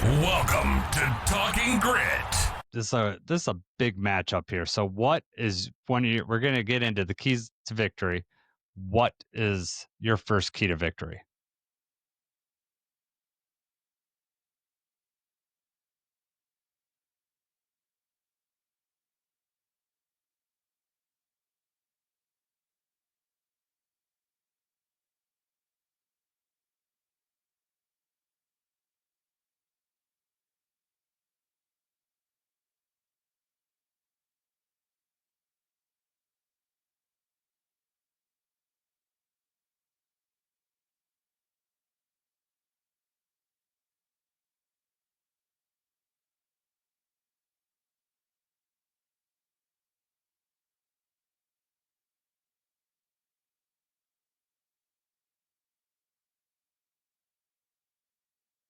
Welcome to Talking Grit. This is a big matchup here. So what is we're going to get into the keys to victory. What is your first key to victory?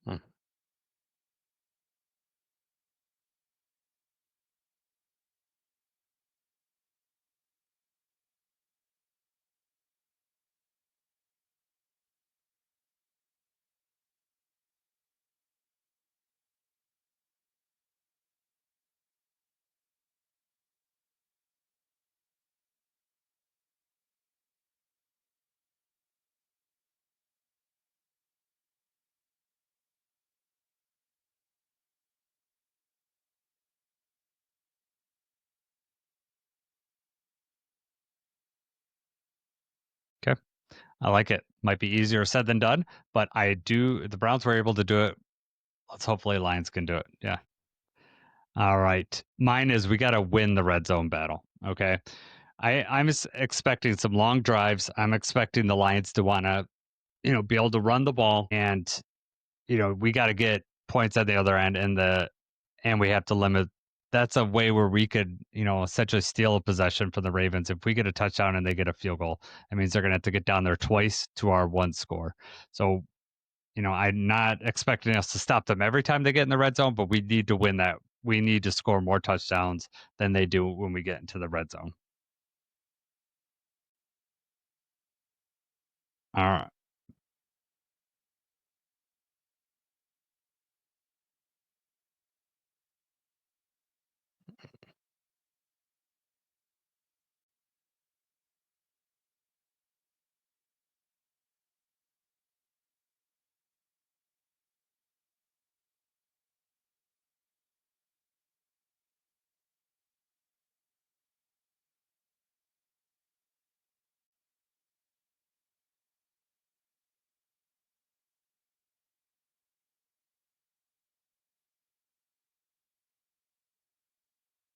Hmm. Okay. I like it. Might be easier said than done, but the Browns were able to do it. Let's hopefully Lions can do it. Yeah. All right. Mine is we got to win the red zone battle. Okay. I'm expecting some long drives. I'm expecting the Lions to want to, be able to run the ball, and we got to get points at the other end, and we have to limit. That's a way where we could, essentially steal a possession from the Ravens. If we get a touchdown and they get a field goal, that means they're going to have to get down there twice to our one score. So, I'm not expecting us to stop them every time they get in the red zone, but we need to win that. We need to score more touchdowns than they do when we get into the red zone. All right.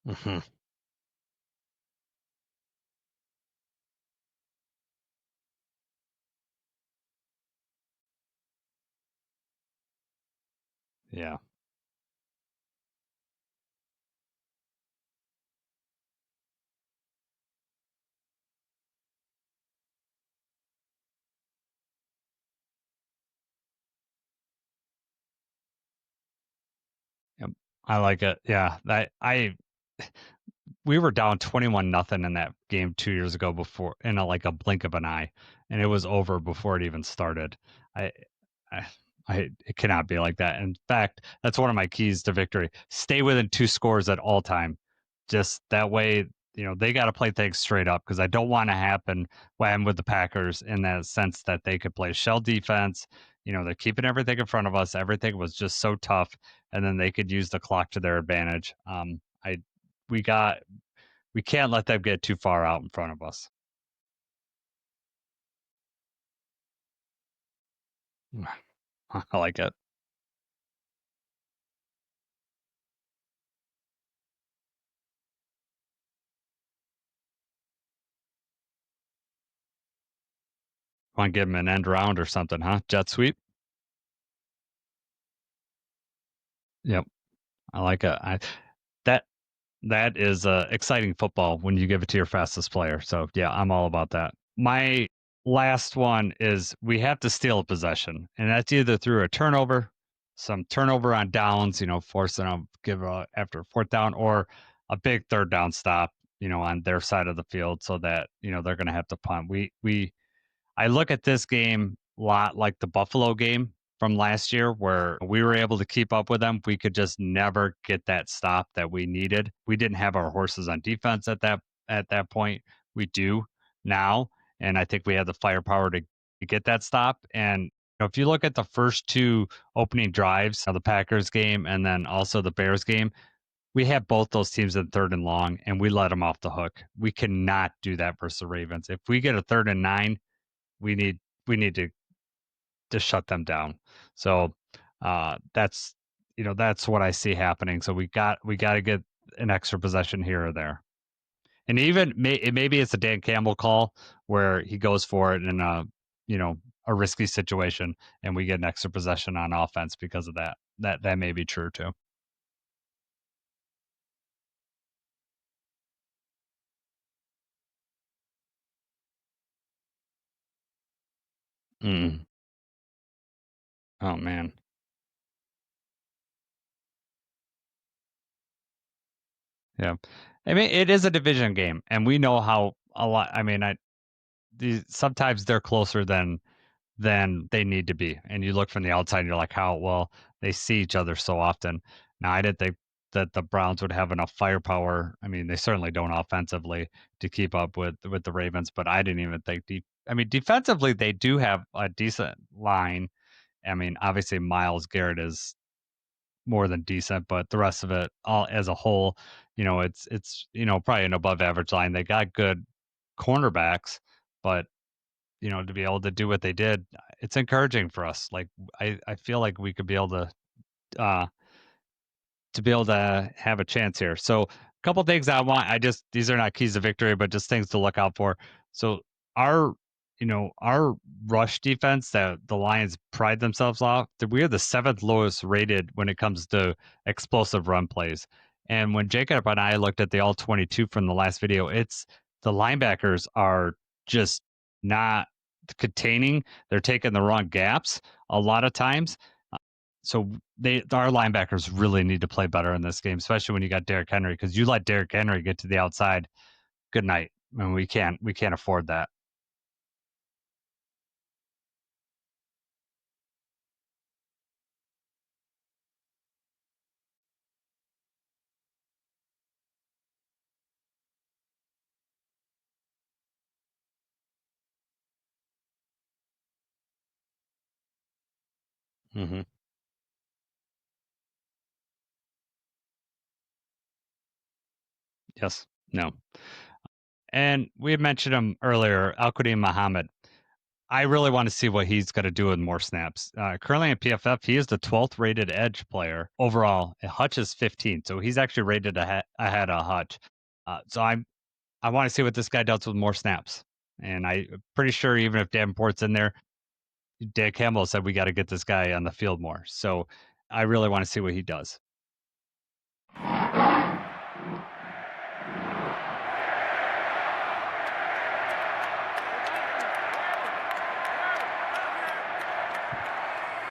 Hmm. Yeah. Yep. I like it. Yeah. We were down 21 nothing in that game 2 years ago before in like a blink of an eye, and it was over before it even started. I, I, it cannot be like that. In fact, that's one of my keys to victory. Stay within two scores at all time. Just that way, they got to play things straight up because I don't want to happen when I'm with the Packers in that sense that they could play shell defense. They're keeping everything in front of us. Everything was just so tough, and then they could use the clock to their advantage. I we got we can't let them get too far out in front of us. I like it. Want to give them an end round or something, huh? Jet sweep. Yep, I like it. That that is exciting football when you give it to your fastest player. So yeah, I'm all about that. My last one is we have to steal a possession, and that's either through a turnover, some turnover on downs, forcing them after fourth down, or a big third down stop, on their side of the field, so that they're going to have to punt. I look at this game a lot like the Buffalo game from last year where we were able to keep up with them. We could just never get that stop that we needed. We didn't have our horses on defense at that point. We do now, and I think we have the firepower to get that stop. And if you look at the first two opening drives of the Packers game and then also the Bears game, we have both those teams in third and long, and we let them off the hook. We cannot do that versus the Ravens. If we get a 3rd and 9, we need to shut them down. So that's that's what I see happening. So we got to get an extra possession here or there, and even maybe it's a Dan Campbell call where he goes for it in a a risky situation, and we get an extra possession on offense because of that. That may be true too. Mm. Oh man. Yeah. I mean, it is a division game, and we know how a lot. I mean, sometimes they're closer than they need to be. And you look from the outside, and you're like, how well they see each other so often. Now, I didn't think that the Browns would have enough firepower. I mean, they certainly don't offensively to keep up with the Ravens, but I didn't even think. I mean, defensively, they do have a decent line. I mean, obviously, Miles Garrett is more than decent, but the rest of it, all as a whole, it's probably an above average line. They got good cornerbacks, but to be able to do what they did, it's encouraging for us. Like I feel like we could be able uh to be able to have a chance here. So a couple things I want. I just these are not keys to victory, but just things to look out for. So our our rush defense that the Lions pride themselves off, that we are the seventh lowest rated when it comes to explosive run plays. And when Jacob and I looked at the all 22 from the last video, it's the linebackers are just not containing. They're taking the wrong gaps a lot of times. So our linebackers really need to play better in this game, especially when you got Derrick Henry, because you let Derrick Henry get to the outside. Good night. I mean, we can't afford that. Hmm. Yes. No. And we had mentioned him earlier, Al Muhammad. I really want to see what he's going to do with more snaps. Currently in PFF, he is the 12th rated edge player overall. Hutch is 15, so he's actually rated ahead of Hutch. I want to see what this guy does with more snaps. And I'm pretty sure even if Davenport's in there, Dan Campbell said we got to get this guy on the field more. So I really want to see what he does.